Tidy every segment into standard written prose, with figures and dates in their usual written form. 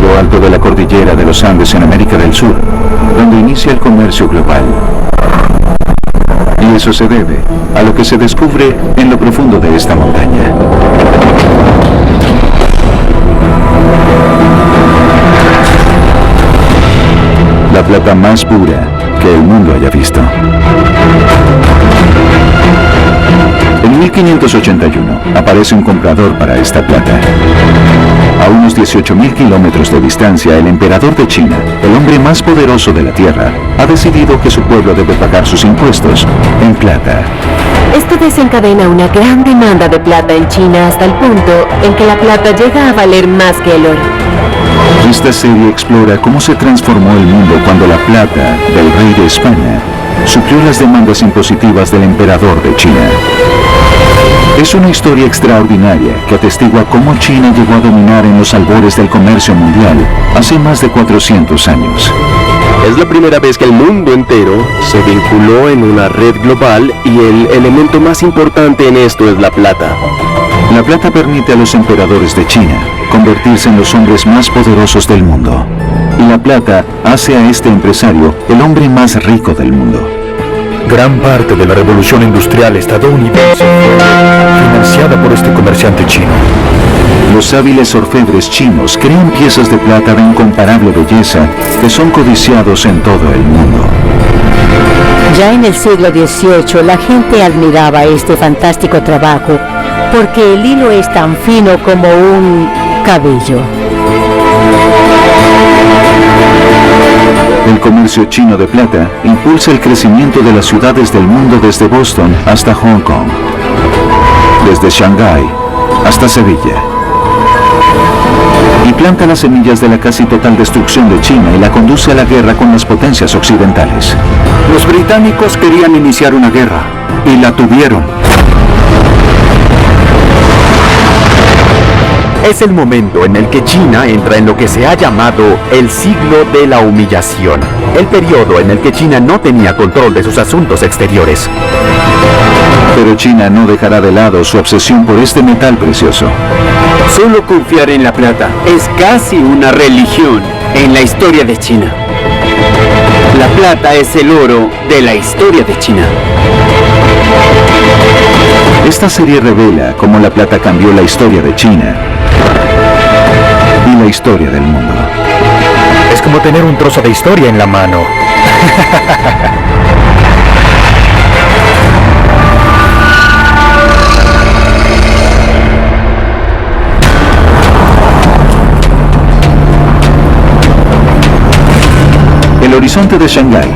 lo alto de la cordillera de los Andes en América del Sur, donde inicia el comercio global. Y eso se debe a lo que se descubre en lo profundo de esta montaña. La plata más pura que el mundo haya visto. En 1581 aparece un comprador para esta plata. A unos 18.000 kilómetros de distancia, el emperador de China, el hombre más poderoso de la Tierra, ha decidido que su pueblo debe pagar sus impuestos en plata. Esto desencadena una gran demanda de plata en China hasta el punto en que la plata llega a valer más que el oro. Esta serie explora cómo se transformó el mundo cuando la plata del rey de España suplió las demandas impositivas del emperador de China. Es una historia extraordinaria que atestigua cómo China llegó a dominar en los albores del comercio mundial hace más de 400 años. Es la primera vez que el mundo entero se vinculó en una red global y el elemento más importante en esto es la plata. La plata permite a los emperadores de China convertirse en los hombres más poderosos del mundo. Y la plata hace a este empresario el hombre más rico del mundo. Gran parte de la revolución industrial estadounidense fue financiada por este comerciante chino. Los hábiles orfebres chinos crean piezas de plata de incomparable belleza que son codiciados en todo el mundo. Ya en el siglo XVIII la gente admiraba este fantástico trabajo porque el hilo es tan fino como un cabello. El comercio chino de plata impulsa el crecimiento de las ciudades del mundo desde Boston hasta Hong Kong, desde Shanghái hasta Sevilla. Y planta las semillas de la casi total destrucción de China y la conduce a la guerra con las potencias occidentales. Los británicos querían iniciar una guerra y la tuvieron. Es el momento en el que China entra en lo que se ha llamado el siglo de la humillación, el periodo en el que China no tenía control de sus asuntos exteriores. Pero China no dejará de lado su obsesión por este metal precioso. Solo confiar en la plata es casi una religión en la historia de China. La plata es el oro de la historia de China. Esta serie revela cómo la plata cambió la historia de China y la historia del mundo. Es como tener un trozo de historia en la mano. El horizonte de Shanghái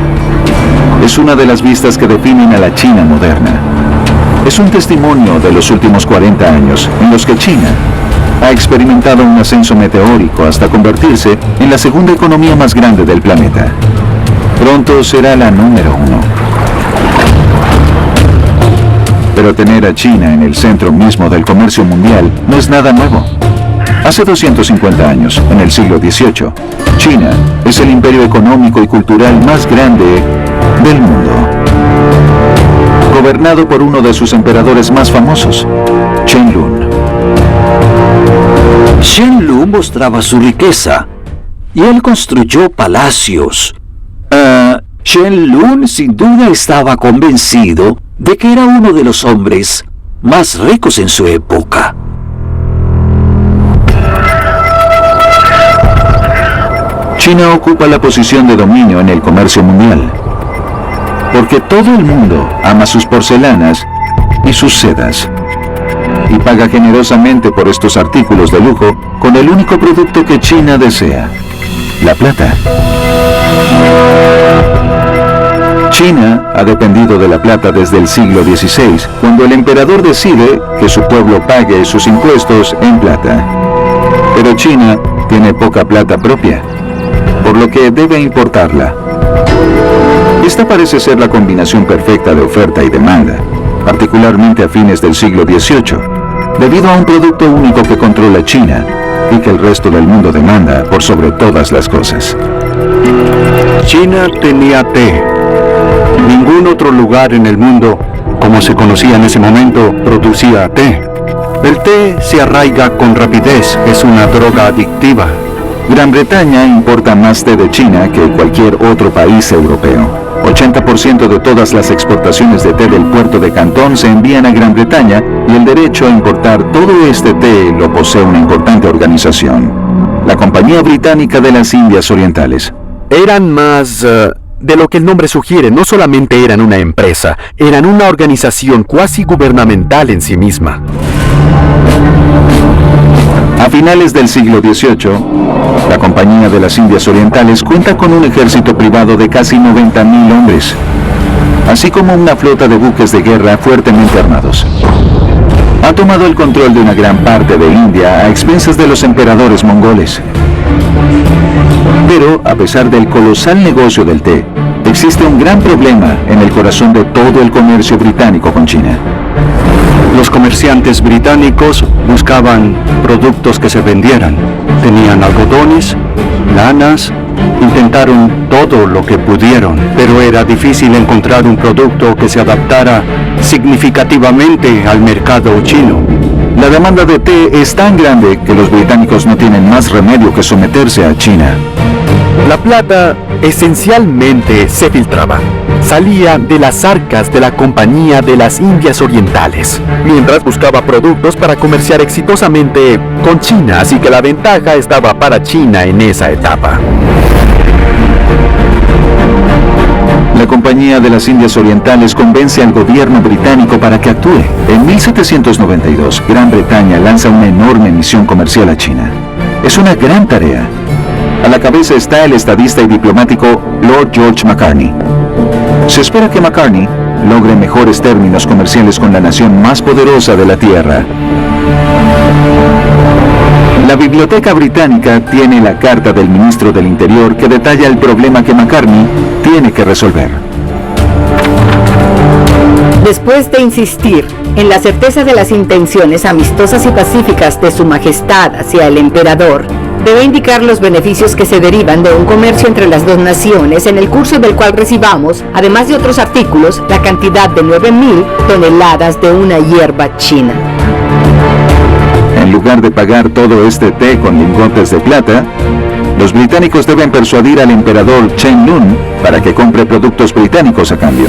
es una de las vistas que definen a la China moderna. Es un testimonio de los últimos 40 años en los que China ha experimentado un ascenso meteórico hasta convertirse en la segunda economía más grande del planeta. Pronto será la número 1. Pero tener a China en el centro mismo del comercio mundial no es nada nuevo. Hace 250 años, en el siglo XVIII, China es el imperio económico y cultural más grande del mundo, gobernado por uno de sus emperadores más famosos, Qianlong. Qianlong mostraba su riqueza y él construyó palacios. Qianlong sin duda estaba convencido de que era uno de los hombres más ricos en su época. China ocupa la posición de dominio en el comercio mundial, porque todo el mundo ama sus porcelanas y sus sedas, y paga generosamente por estos artículos de lujo con el único producto que China desea, la plata. China ha dependido de la plata desde el siglo XVI, cuando el emperador decide que su pueblo pague sus impuestos en plata. Pero China tiene poca plata propia, por lo que debe importarla. Esta parece ser la combinación perfecta de oferta y demanda, particularmente a fines del siglo XVIII, debido a un producto único que controla China y que el resto del mundo demanda por sobre todas las cosas. China tenía té. Ningún otro lugar en el mundo, como se conocía en ese momento, producía té. El té se arraiga con rapidez, es una droga adictiva. Gran Bretaña importa más té de China que cualquier otro país europeo. 80% de todas las exportaciones de té del puerto de Cantón se envían a Gran Bretaña y el derecho a importar todo este té lo posee una importante organización, la Compañía Británica de las Indias Orientales. Eran más de lo que el nombre sugiere. No solamente eran una empresa, eran una organización cuasi gubernamental en sí misma. A finales del siglo XVIII, la Compañía de las Indias Orientales cuenta con un ejército privado de casi 90.000 hombres, así como una flota de buques de guerra fuertemente armados. Ha tomado el control de una gran parte de India a expensas de los emperadores mongoles. Pero, a pesar del colosal negocio del té, existe un gran problema en el corazón de todo el comercio británico con China. Los comerciantes británicos buscaban productos que se vendieran. Tenían algodones, lanas, intentaron todo lo que pudieron, pero era difícil encontrar un producto que se adaptara significativamente al mercado chino. La demanda de té es tan grande que los británicos no tienen más remedio que someterse a China. La plata esencialmente se filtraba. Salía de las arcas de la Compañía de las Indias Orientales, mientras buscaba productos para comerciar exitosamente con China, así que la ventaja estaba para China en esa etapa. La Compañía de las Indias Orientales convence al gobierno británico para que actúe. En 1792, Gran Bretaña lanza una enorme misión comercial a China. Es una gran tarea. A la cabeza está el estadista y diplomático Lord George Macartney. Se espera que Macartney logre mejores términos comerciales con la nación más poderosa de la Tierra. La Biblioteca Británica tiene la carta del ministro del Interior que detalla el problema que Macartney tiene que resolver. Después de insistir en la certeza de las intenciones amistosas y pacíficas de Su Majestad hacia el emperador, debe indicar los beneficios que se derivan de un comercio entre las dos naciones, en el curso del cual recibamos, además de otros artículos, la cantidad de 9.000 toneladas de una hierba china. En lugar de pagar todo este té con lingotes de plata, los británicos deben persuadir al emperador Chen Lun para que compre productos británicos a cambio.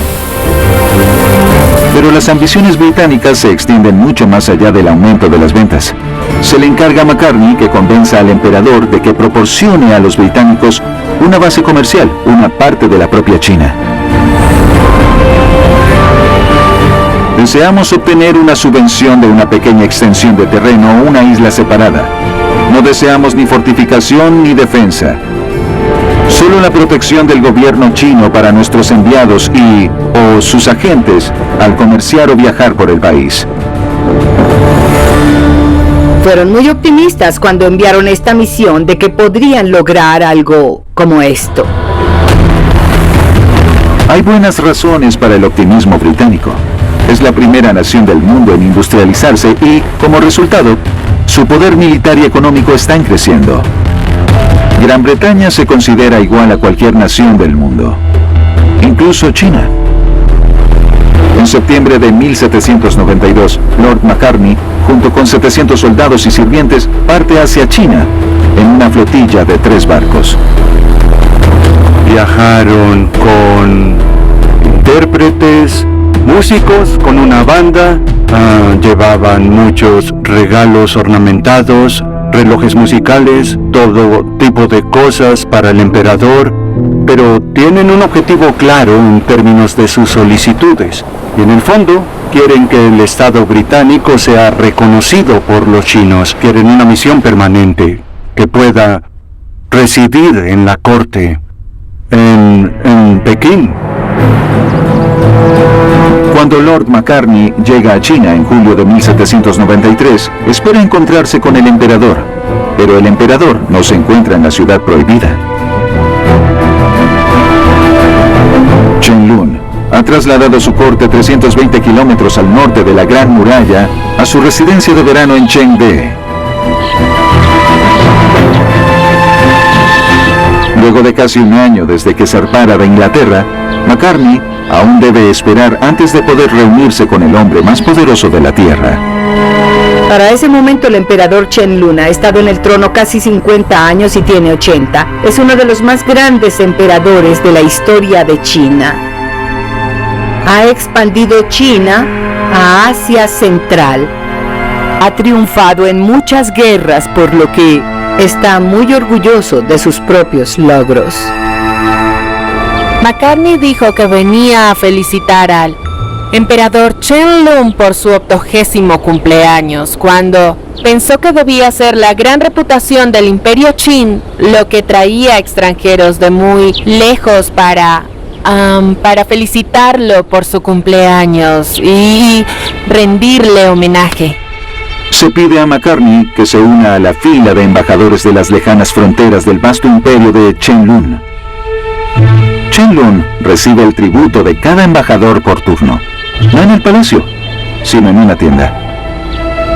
Pero las ambiciones británicas se extienden mucho más allá del aumento de las ventas. Se le encarga a Macartney que convenza al emperador de que proporcione a los británicos una base comercial, una parte de la propia China. Deseamos obtener una subvención de una pequeña extensión de terreno o una isla separada. No deseamos ni fortificación ni defensa. Solo la protección del gobierno chino para nuestros enviados o sus agentes al comerciar o viajar por el país. Fueron muy optimistas cuando enviaron esta misión de que podrían lograr algo como esto. Hay buenas razones para el optimismo británico. Es la primera nación del mundo en industrializarse y, como resultado, su poder militar y económico están creciendo. Gran Bretaña se considera igual a cualquier nación del mundo, incluso China. En septiembre de 1792, Lord Macartney, junto con 700 soldados y sirvientes, parte hacia China en una flotilla de 3 barcos. Viajaron con intérpretes, músicos, con una banda, llevaban muchos regalos ornamentados, relojes musicales, todo tipo de cosas para el emperador, pero tienen un objetivo claro en términos de sus solicitudes. Y en el fondo, quieren que el Estado británico sea reconocido por los chinos. Quieren una misión permanente que pueda residir en la corte en Pekín. Cuando Lord Macartney llega a China en julio de 1793, espera encontrarse con el emperador, pero el emperador no se encuentra en la ciudad prohibida. Chen Lun ha trasladado su corte 320 kilómetros al norte de la Gran Muralla a su residencia de verano en Chengde. Luego de casi un año desde que zarpara de Inglaterra, Macartney aún debe esperar antes de poder reunirse con el hombre más poderoso de la Tierra. Para ese momento el emperador Chen ha estado en el trono casi 50 años y tiene 80. Es uno de los más grandes emperadores de la historia de China. Ha expandido China a Asia Central. Ha triunfado en muchas guerras, por lo que está muy orgulloso de sus propios logros. McCartney dijo que venía a felicitar al emperador Chen Lun por su 80º cumpleaños, cuando pensó que debía ser la gran reputación del Imperio Qin lo que traía extranjeros de muy lejos para felicitarlo por su cumpleaños y rendirle homenaje. Se pide a McCartney que se una a la fila de embajadores de las lejanas fronteras del vasto imperio de Chen Lun. Chen Lun recibe el tributo de cada embajador por turno, no en el palacio, sino en una tienda.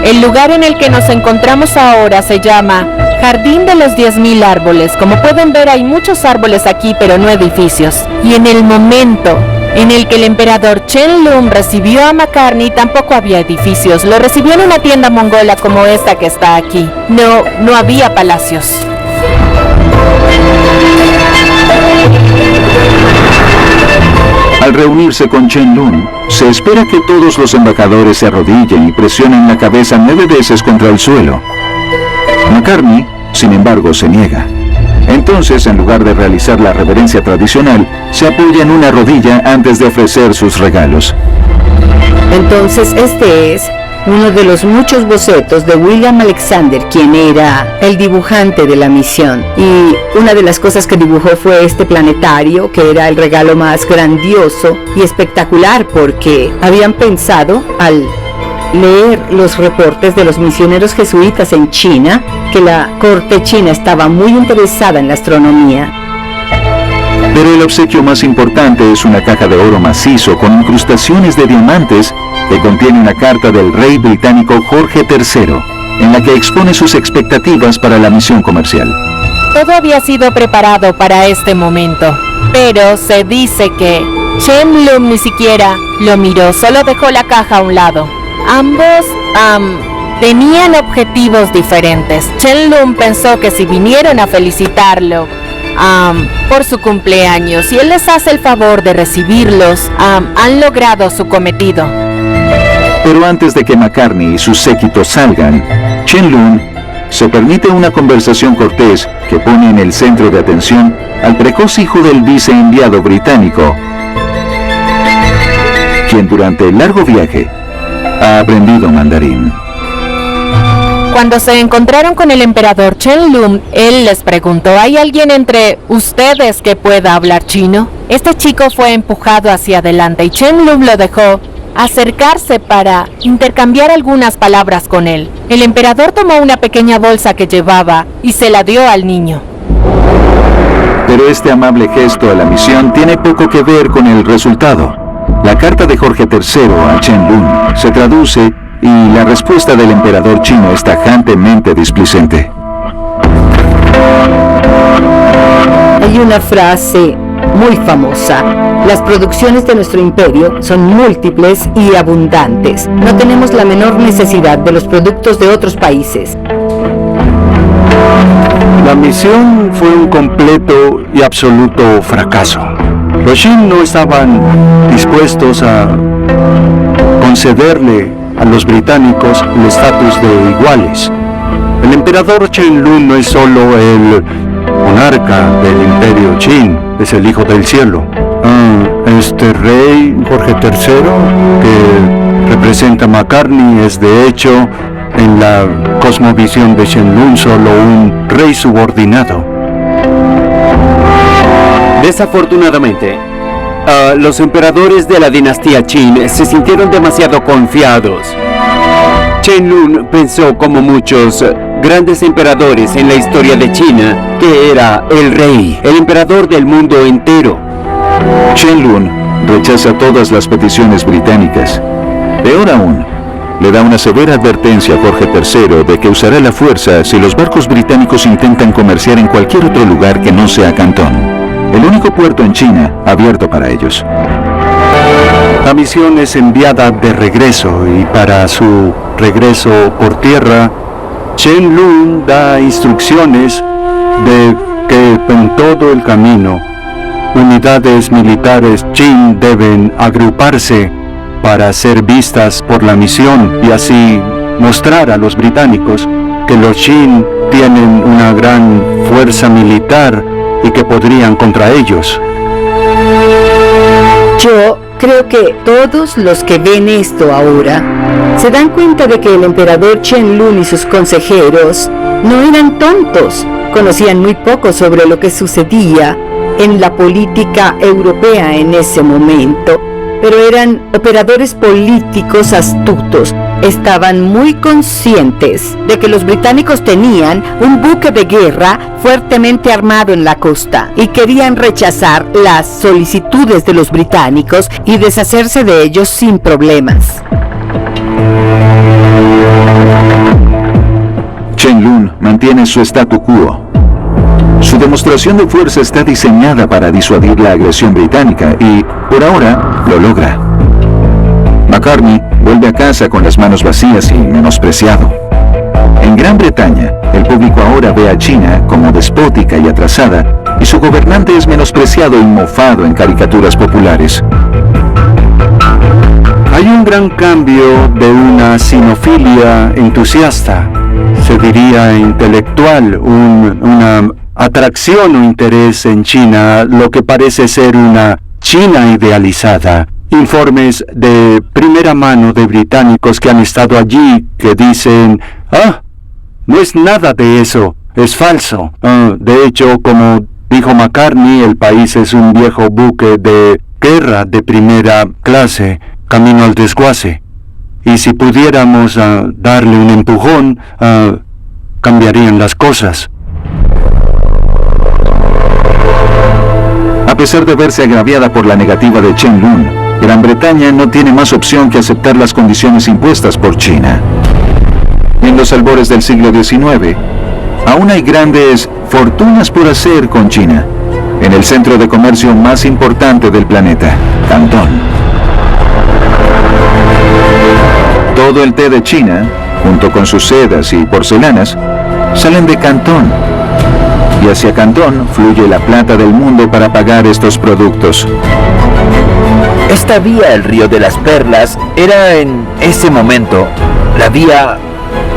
El lugar en el que nos encontramos ahora se llama Jardín de los 10.000 árboles. Como pueden ver, hay muchos árboles aquí, pero no edificios. Y en el momento en el que el emperador Chen Lun recibió a McCartney, tampoco había edificios. Lo recibió en una tienda mongola como esta que está aquí. No había palacios. Al reunirse con Chen Lun, se espera que todos los embajadores se arrodillen y presionen la cabeza 9 veces contra el suelo. McCartney, sin embargo, se niega. Entonces, en lugar de realizar la reverencia tradicional, se apoya en una rodilla antes de ofrecer sus regalos. Entonces, este es uno de los muchos bocetos de William Alexander, quien era el dibujante de la misión. Y una de las cosas que dibujó fue este planetario, que era el regalo más grandioso y espectacular, porque habían pensado, al leer los reportes de los misioneros jesuitas en China, que la corte china estaba muy interesada en la astronomía. Pero el obsequio más importante es una caja de oro macizo con incrustaciones de diamantes que contiene una carta del rey británico Jorge III, en la que expone sus expectativas para la misión comercial. Todo había sido preparado para este momento, pero se dice que Chen Lun ni siquiera lo miró, solo dejó la caja a un lado. Ambos tenían objetivos diferentes. Chen Lun pensó que si vinieron a felicitarlo por su cumpleaños y él les hace el favor de recibirlos, han logrado su cometido. Pero antes de que McCartney y sus séquitos salgan, Chen Lun se permite una conversación cortés que pone en el centro de atención al precoz hijo del viceenviado británico, quien durante el largo viaje ha aprendido mandarín. Cuando se encontraron con el emperador Chen Lun, él les preguntó: ¿hay alguien entre ustedes que pueda hablar chino? Este chico fue empujado hacia adelante y Chen Lun lo dejó acercarse para intercambiar algunas palabras con él. El emperador tomó una pequeña bolsa que llevaba y se la dio al niño. Pero este amable gesto a la misión tiene poco que ver con el resultado. La carta de Jorge III a Chen Lun se traduce y la respuesta del emperador chino es tajantemente displicente. Hay una frase muy famosa: las producciones de nuestro imperio son múltiples y abundantes. No tenemos la menor necesidad de los productos de otros países. La misión fue un completo y absoluto fracaso. Los Qin no estaban dispuestos a concederle a los británicos el estatus de iguales. El emperador Chen Lun no es solo el monarca del imperio Qin, es el hijo del cielo. Este rey Jorge III, que representa a McCartney, es de hecho, en la cosmovisión de Chen Lun, solo un rey subordinado. Desafortunadamente, los emperadores de la dinastía Qin se sintieron demasiado confiados. Chen Lun pensó, como muchos grandes emperadores en la historia de China, que era el rey, el emperador del mundo entero. Chen Lun rechaza todas las peticiones británicas. Peor aún, le da una severa advertencia a Jorge III de que usará la fuerza si los barcos británicos intentan comerciar en cualquier otro lugar que no sea Cantón, el único puerto en China abierto para ellos. la misión es enviada de regreso y para su regreso por tierra, Chen Lun da instrucciones de que en todo el camino unidades militares Qin deben agruparse para ser vistas por la misión y así mostrar a los británicos que los Qin tienen una gran fuerza militar y que podrían contra ellos. Yo creo que todos los que ven esto ahora se dan cuenta de que el emperador Chen Lun y sus consejeros no eran tontos, conocían muy poco sobre lo que sucedía en la política europea en ese momento, pero eran operadores políticos astutos. Estaban muy conscientes de que los británicos tenían un buque de guerra fuertemente armado en la costa y querían rechazar las solicitudes de los británicos y deshacerse de ellos sin problemas. Chen Lun mantiene su statu quo. Su demostración de fuerza está diseñada para disuadir la agresión británica y, por ahora, lo logra. McCartney vuelve a casa con las manos vacías y menospreciado. En Gran Bretaña, el público ahora ve a China como despótica y atrasada, y su gobernante es menospreciado y mofado en caricaturas populares. Hay un gran cambio de una sinofilia entusiasta, se diría intelectual, una atracción o interés en China, lo que parece ser una China idealizada. Informes de primera mano de británicos que han estado allí que dicen, no es nada de eso, es falso. De hecho, como dijo McCartney, el país es un viejo buque de guerra de primera clase, camino al desguace. Y si pudiéramos darle un empujón, cambiarían las cosas. A pesar de verse agraviada por la negativa de Chen Lun, Gran Bretaña no tiene más opción que aceptar las condiciones impuestas por China. En los albores del siglo XIX, aún hay grandes fortunas por hacer con China, en el centro de comercio más importante del planeta, Cantón. Todo el té de China, junto con sus sedas y porcelanas, salen de Cantón. Y hacia Cantón fluye la plata del mundo para pagar estos productos. Esta vía, el Río de las Perlas, era en ese momento la vía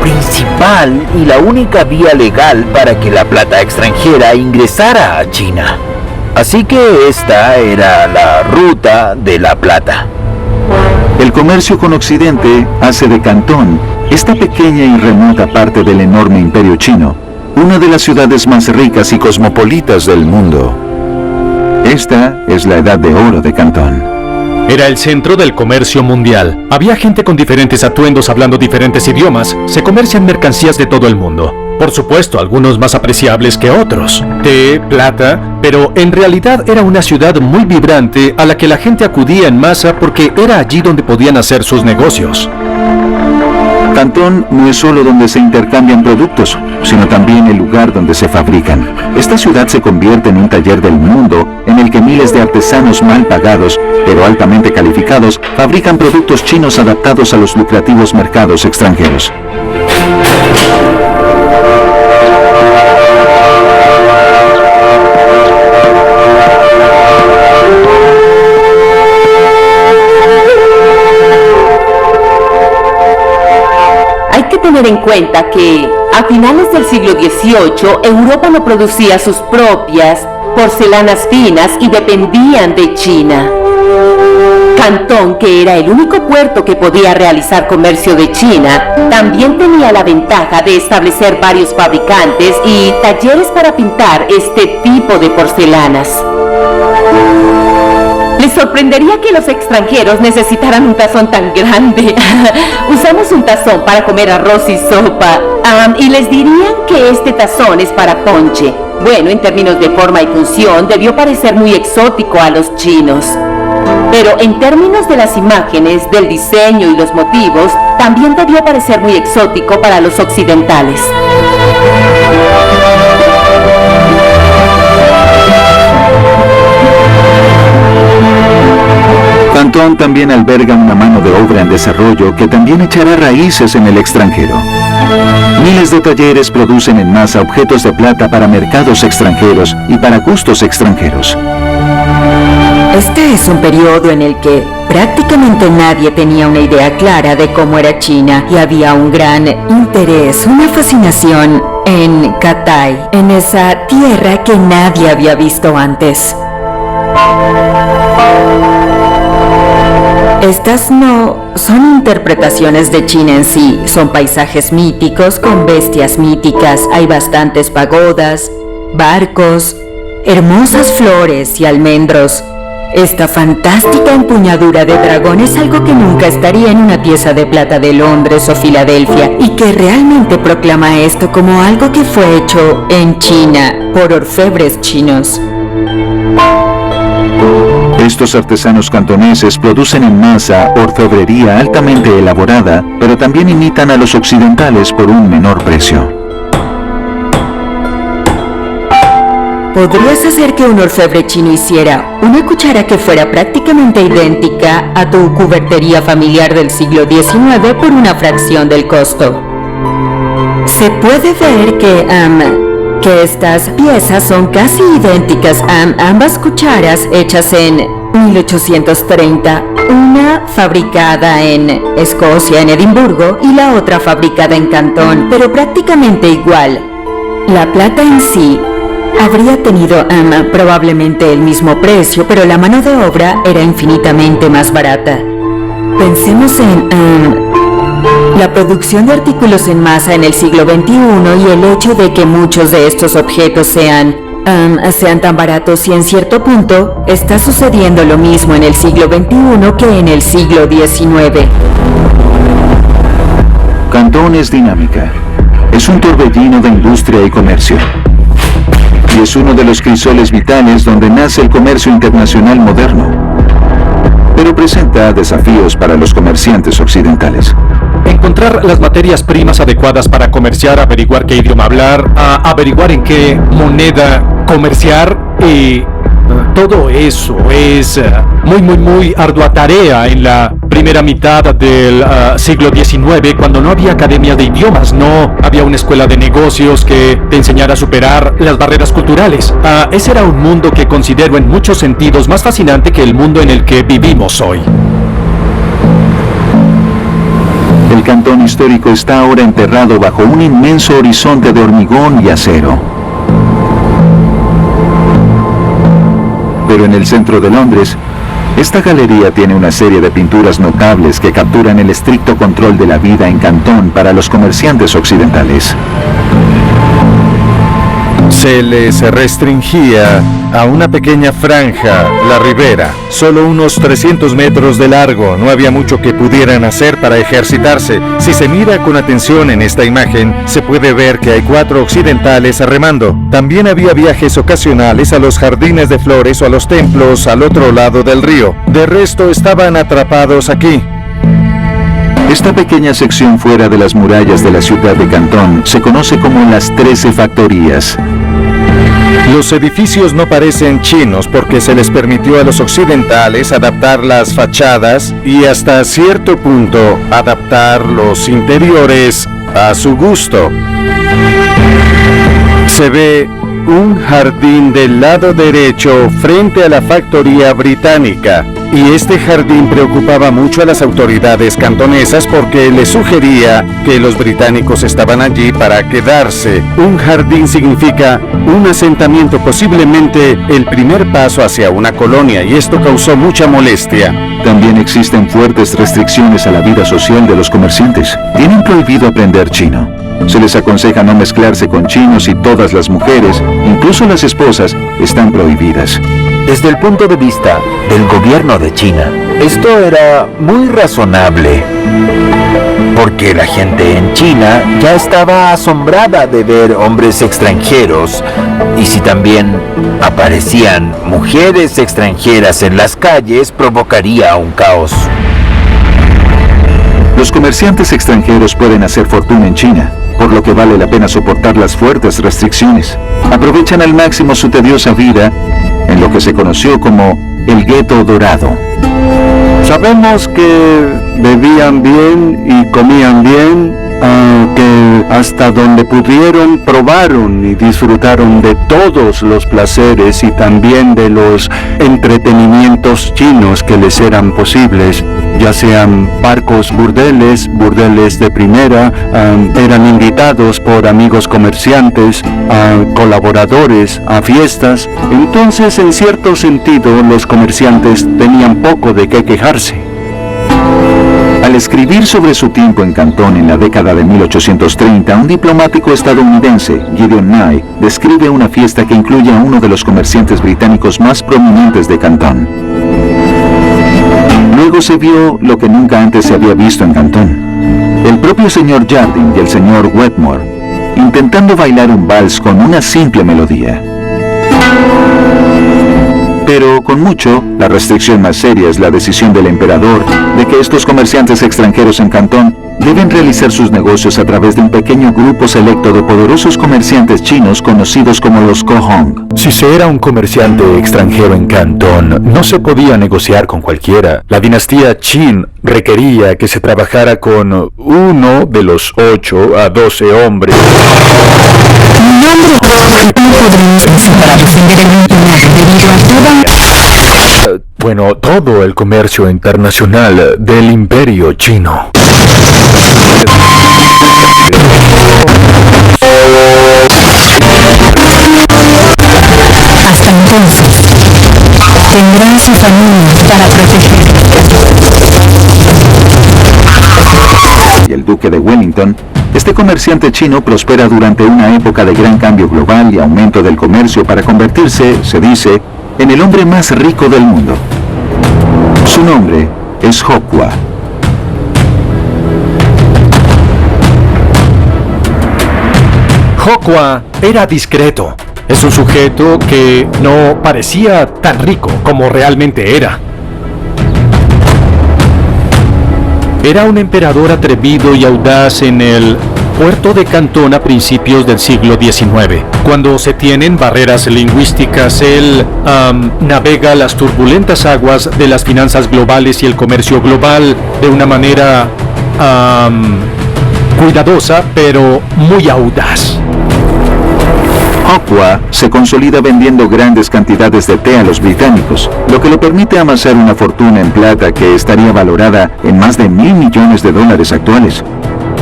principal y la única vía legal para que la plata extranjera ingresara a China. Así que esta era la ruta de la plata. El comercio con Occidente hace de Cantón, esta pequeña y remota parte del enorme imperio chino, una de las ciudades más ricas y cosmopolitas del mundo. Esta es la edad de oro de Cantón. Era el centro del comercio mundial. Había gente con diferentes atuendos hablando diferentes idiomas. Se comercian mercancías de todo el mundo. Por supuesto, algunos más apreciables que otros. Té, plata, pero en realidad era una ciudad muy vibrante a la que la gente acudía en masa porque era allí donde podían hacer sus negocios. Cantón no es solo donde se intercambian productos, sino también el lugar donde se fabrican. Esta ciudad se convierte en un taller del mundo en el que miles de artesanos mal pagados, pero altamente calificados, fabrican productos chinos adaptados a los lucrativos mercados extranjeros. Tener en cuenta que a finales del siglo XVIII Europa no producía sus propias porcelanas finas y dependían de China. Cantón, que era el único puerto que podía realizar comercio de China, también tenía la ventaja de establecer varios fabricantes y talleres para pintar este tipo de porcelanas. Les sorprendería que los extranjeros necesitaran un tazón tan grande. Usamos un tazón para comer arroz y sopa. Y les dirían que este tazón es para ponche. Bueno, en términos de forma y función, debió parecer muy exótico a los chinos. Pero en términos de las imágenes, del diseño y los motivos, también debió parecer muy exótico para los occidentales. Cantón Cantón también alberga una mano de obra en desarrollo que también echará raíces en el extranjero. Miles de talleres producen en masa objetos de plata para mercados extranjeros y para gustos extranjeros. Este es un periodo en el que prácticamente nadie tenía una idea clara de cómo era China y había un gran interés, una fascinación en Cathay, en esa tierra que nadie había visto antes. Estas no son interpretaciones de China en sí, son paisajes míticos con bestias míticas, hay bastantes pagodas, barcos, hermosas flores y almendros. Esta fantástica empuñadura de dragón es algo que nunca estaría en una pieza de plata de Londres o Filadelfia y que realmente proclama esto como algo que fue hecho en China por orfebres chinos. Estos artesanos cantoneses producen en masa orfebrería altamente elaborada, pero también imitan a los occidentales por un menor precio. ¿Podrías hacer que un orfebre chino hiciera una cuchara que fuera prácticamente idéntica a tu cubertería familiar del siglo XIX por una fracción del costo? Se puede ver que estas piezas son casi idénticas a ambas cucharas hechas en 1830, una fabricada en Escocia, en Edimburgo, y la otra fabricada en Cantón, pero prácticamente igual. La plata en sí habría tenido probablemente el mismo precio, pero la mano de obra era infinitamente más barata. Pensemos en la producción de artículos en masa en el siglo XXI y el hecho de que muchos de estos objetos sean tan baratos, y en cierto punto está sucediendo lo mismo en el siglo XXI que en el siglo XIX. Cantón es dinámica. Es un torbellino de industria y comercio. Y es uno de los crisoles vitales donde nace el comercio internacional moderno. Pero presenta desafíos para los comerciantes occidentales. Encontrar las materias primas adecuadas para comerciar, averiguar qué idioma hablar, averiguar en qué moneda comerciar, y todo eso es muy ardua tarea en la primera mitad del siglo XIX, cuando no había academia de idiomas, no había una escuela de negocios que te enseñara a superar las barreras culturales. Ese era un mundo que considero en muchos sentidos más fascinante que el mundo en el que vivimos hoy. El cantón histórico está ahora enterrado bajo un inmenso horizonte de hormigón y acero. Pero en el centro de Londres, esta galería tiene una serie de pinturas notables que capturan el estricto control de la vida en Cantón para los comerciantes occidentales. Se les restringía a una pequeña franja, la ribera, solo unos 300 metros de largo. No había mucho que pudieran hacer para ejercitarse. Si se mira con atención en esta imagen, se puede ver que hay 4 occidentales remando. También había viajes ocasionales a los jardines de flores o a los templos al otro lado del río. De resto estaban atrapados aquí. Esta pequeña sección fuera de las murallas de la ciudad de Cantón se conoce como las 13 factorías. Los edificios no parecen chinos porque se les permitió a los occidentales adaptar las fachadas y hasta cierto punto adaptar los interiores a su gusto. Se ve un jardín del lado derecho frente a la factoría británica, y este jardín preocupaba mucho a las autoridades cantonesas porque les sugería que los británicos estaban allí para quedarse. Un jardín significa un asentamiento, posiblemente el primer paso hacia una colonia, y esto causó mucha molestia. También existen fuertes restricciones a la vida social de los comerciantes. Tienen prohibido aprender chino. Se les aconseja no mezclarse con chinos y todas las mujeres, incluso las esposas, están prohibidas. Desde el punto de vista del gobierno de China, esto era muy razonable, porque la gente en China ya estaba asombrada de ver hombres extranjeros, y si también aparecían mujeres extranjeras en las calles, provocaría un caos. Los comerciantes extranjeros pueden hacer fortuna en China, por lo que vale la pena soportar las fuertes restricciones. Aprovechan al máximo su tediosa vida en lo que se conoció como el gueto dorado. Sabemos que bebían bien y comían bien, que hasta donde pudieron probaron y disfrutaron de todos los placeres y también de los entretenimientos chinos que les eran posibles, ya sean barcos burdeles, burdeles de primera, eran invitados por amigos comerciantes, colaboradores, a fiestas. Entonces, en cierto sentido, los comerciantes tenían poco de qué quejarse. Al escribir sobre su tiempo en Cantón en la década de 1830, un diplomático estadounidense, Gideon Nye, describe una fiesta que incluye a uno de los comerciantes británicos más prominentes de Cantón. Luego se vio lo que nunca antes se había visto en Cantón. El propio señor Jardine y el señor Wetmore, intentando bailar un vals con una simple melodía. Pero con mucho, la restricción más seria es la decisión del emperador de que estos comerciantes extranjeros en Cantón deben realizar sus negocios a través de un pequeño grupo selecto de poderosos comerciantes chinos conocidos como los Kohong. Si se era un comerciante extranjero en Cantón, no se podía negociar con cualquiera. La dinastía Qin requería que se trabajara con uno de los 8 a 12 hombres. Bueno, todo el comercio internacional del Imperio Chino. Hasta entonces, tendrán su familia para proteger. Y el duque de Wellington, este comerciante chino prospera durante una época de gran cambio global y aumento del comercio para convertirse, se dice, en el hombre más rico del mundo. Su nombre es Hokkwa. Hokkwa era discreto. Es un sujeto que no parecía tan rico como realmente era. Era un emperador atrevido y audaz en el puerto de Cantón a principios del siglo XIX. Cuando se tienen barreras lingüísticas, él navega las turbulentas aguas de las finanzas globales y el comercio global de una manera cuidadosa, pero muy audaz. Hokkwa se consolida vendiendo grandes cantidades de té a los británicos, lo que le permite amasar una fortuna en plata que estaría valorada en más de $1.000 millones actuales,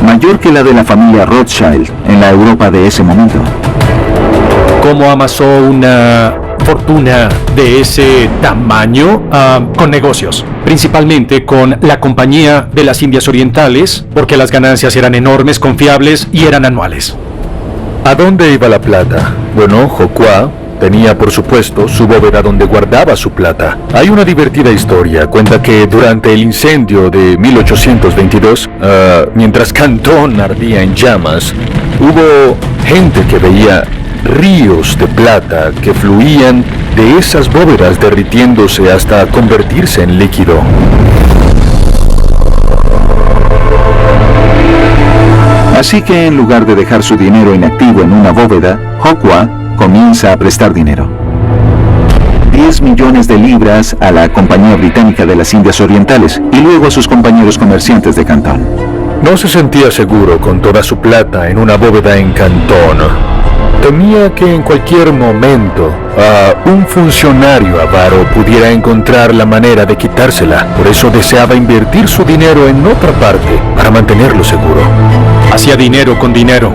mayor que la de la familia Rothschild en la Europa de ese momento. ¿Cómo amasó una fortuna de ese tamaño? Con negocios, principalmente con la Compañía de las Indias Orientales, porque las ganancias eran enormes, confiables y eran anuales. ¿A dónde iba la plata? Bueno, Hokkwa tenía, por supuesto, su bóveda donde guardaba su plata. Hay una divertida historia. Cuenta que durante el incendio de 1822, mientras Cantón ardía en llamas, hubo gente que veía ríos de plata que fluían de esas bóvedas derritiéndose hasta convertirse en líquido. Así que en lugar de dejar su dinero inactivo en una bóveda, Hokkwa comienza a prestar dinero. 10 millones de libras a la Compañía Británica de las Indias Orientales y luego a sus compañeros comerciantes de Cantón. No se sentía seguro con toda su plata en una bóveda en Cantón. Temía que en cualquier momento un funcionario avaro pudiera encontrar la manera de quitársela. Por eso deseaba invertir su dinero en otra parte para mantenerlo seguro. Hacía dinero con dinero.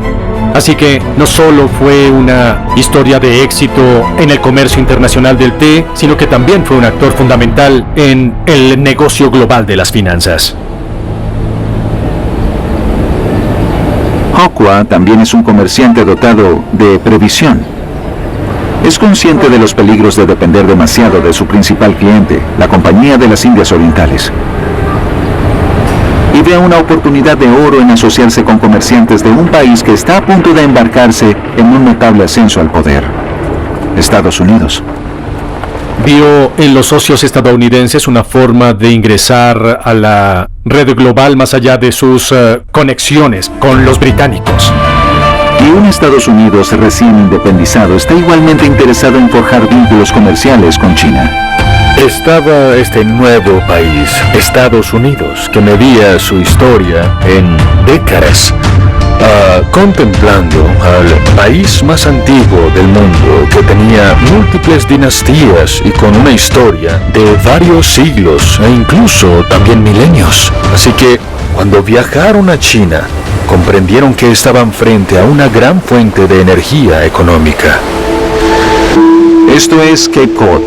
Así que no solo fue una historia de éxito en el comercio internacional del té, sino que también fue un actor fundamental en el negocio global de las finanzas. Hokkwa también es un comerciante dotado de previsión. Es consciente de los peligros de depender demasiado de su principal cliente, la Compañía de las Indias Orientales. Y ve una oportunidad de oro en asociarse con comerciantes de un país que está a punto de embarcarse en un notable ascenso al poder: Estados Unidos. Vio en los socios estadounidenses una forma de ingresar a la red global más allá de sus conexiones con los británicos. Y un Estados Unidos recién independizado está igualmente interesado en forjar vínculos comerciales con China. estaba este nuevo país, Estados Unidos, que medía su historia en décadas, contemplando al país más antiguo del mundo, que tenía múltiples dinastías y con una historia de varios siglos e incluso también milenios. Así que, cuando viajaron a China, comprendieron que estaban frente a una gran fuente de energía económica. Esto es Cape Cod,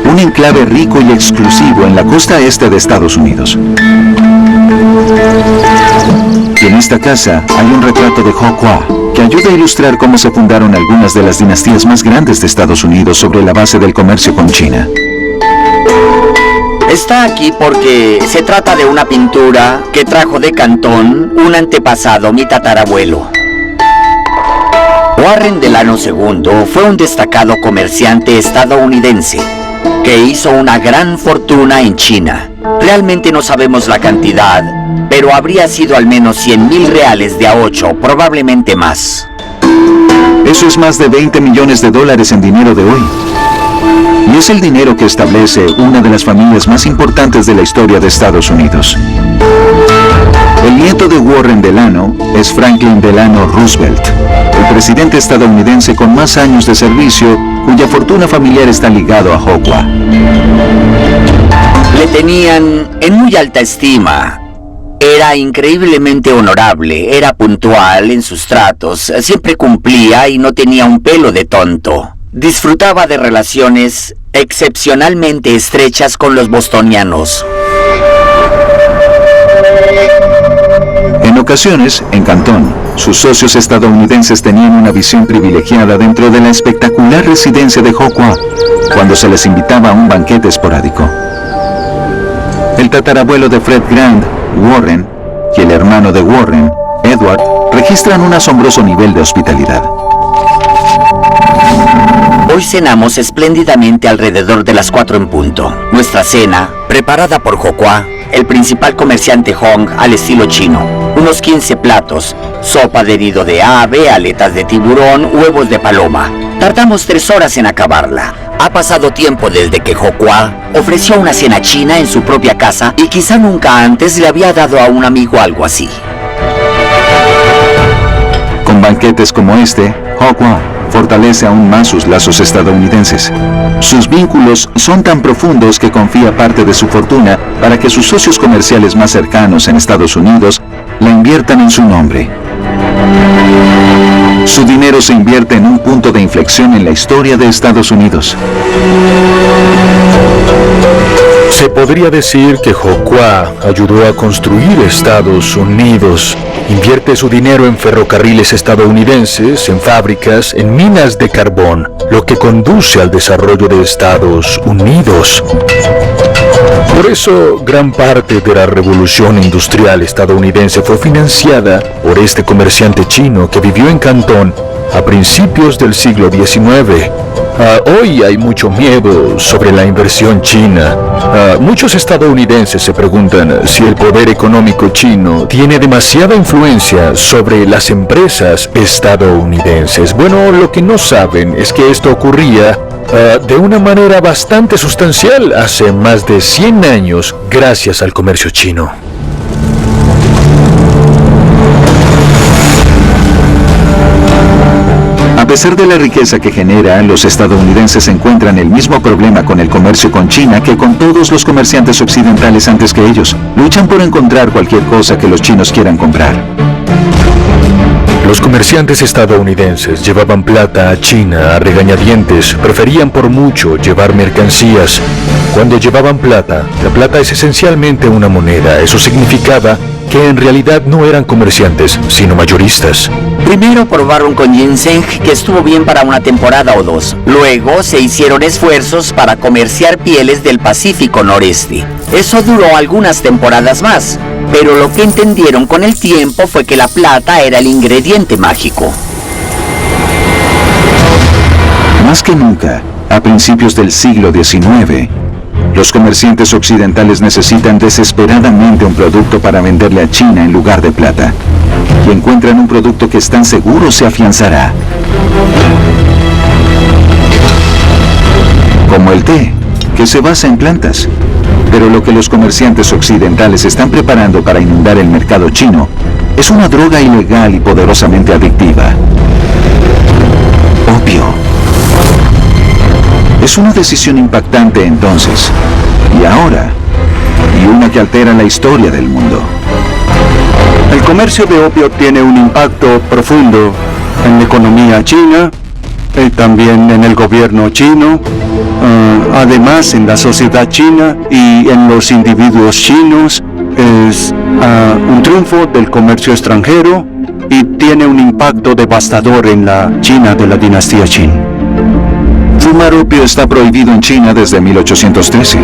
un enclave rico y exclusivo en la costa este de Estados Unidos. Y en esta casa hay un retrato de Ho Kwa, que ayuda a ilustrar cómo se fundaron algunas de las dinastías más grandes de Estados Unidos sobre la base del comercio con China. Está aquí porque se trata de una pintura que trajo de Cantón un antepasado, mi tatarabuelo. Warren Delano II fue un destacado comerciante estadounidense que hizo una gran fortuna en China. Realmente no sabemos la cantidad, pero habría sido al menos 100,000 reales de a 8, probablemente más. Eso es más de $20 millones en dinero de hoy. Y es el dinero que establece una de las familias más importantes de la historia de Estados Unidos. El nieto de Warren Delano es Franklin Delano Roosevelt, el presidente estadounidense con más años de servicio, cuya fortuna familiar está ligado a Ho Kwa. Le tenían en muy alta estima. Era increíblemente honorable, era puntual en sus tratos, siempre cumplía y no tenía un pelo de tonto. Disfrutaba de relaciones excepcionalmente estrechas con los bostonianos. En ocasiones, en Cantón, sus socios estadounidenses tenían una visión privilegiada dentro de la espectacular residencia de Ho Kwa, cuando se les invitaba a un banquete esporádico. El tatarabuelo de Fred Grant, Warren, y el hermano de Warren, Edward, registran un asombroso nivel de hospitalidad. Hoy cenamos espléndidamente alrededor de las 4 en punto. Nuestra cena, preparada por Ho Kwa, el principal comerciante Hong al estilo chino. Unos 15 platos, sopa de herido de ave, aletas de tiburón, huevos de paloma. Tardamos 3 horas en acabarla. Ha pasado tiempo desde que Ho Kwa ofreció una cena china en su propia casa y quizá nunca antes le había dado a un amigo algo así. Con banquetes como este, Ho Kwa fortalece aún más sus lazos estadounidenses. Sus vínculos son tan profundos que confía parte de su fortuna para que sus socios comerciales más cercanos en Estados Unidos la inviertan en su nombre. Su dinero se invierte en un punto de inflexión en la historia de Estados Unidos. Se podría decir que Ho Kwa ayudó a construir Estados Unidos. Invierte su dinero en ferrocarriles estadounidenses, en fábricas, en minas de carbón, lo que conduce al desarrollo de Estados Unidos. Por eso, gran parte de la revolución industrial estadounidense fue financiada por este comerciante chino que vivió en Cantón a principios del siglo XIX. Hoy hay mucho miedo sobre la inversión china. Muchos estadounidenses se preguntan si el poder económico chino tiene demasiada influencia sobre las empresas estadounidenses. Bueno, lo que no saben es que esto ocurría de una manera bastante sustancial hace más de 100 años gracias al comercio chino. A pesar de la riqueza que genera, los estadounidenses encuentran el mismo problema con el comercio con China que con todos los comerciantes occidentales antes que ellos. Luchan por encontrar cualquier cosa que los chinos quieran comprar. Los comerciantes estadounidenses llevaban plata a China a regañadientes, preferían por mucho llevar mercancías. Cuando llevaban plata, la plata es esencialmente una moneda. Eso significaba que en realidad no eran comerciantes, sino mayoristas. Primero probaron con ginseng, que estuvo bien para una temporada o dos. Luego se hicieron esfuerzos para comerciar pieles del Pacífico Noreste. Eso duró algunas temporadas más, pero lo que entendieron con el tiempo fue que la plata era el ingrediente mágico. Más que nunca, a principios del siglo XIX, los comerciantes occidentales necesitan desesperadamente un producto para venderle a China en lugar de plata. Y encuentran un producto que están seguros se afianzará. Como el té. que se basa en plantas. Pero lo que los comerciantes occidentales están preparando para inundar el mercado chino es una droga ilegal y poderosamente adictiva. Opio. Es una decisión impactante entonces, y ahora, y una que altera la historia del mundo. El comercio de opio tiene un impacto profundo en la economía china, y también en el gobierno chino, además en la sociedad china y en los individuos chinos. Es un triunfo del comercio extranjero y tiene un impacto devastador en la China de la dinastía Qin. Fumar opio está prohibido en China desde 1813.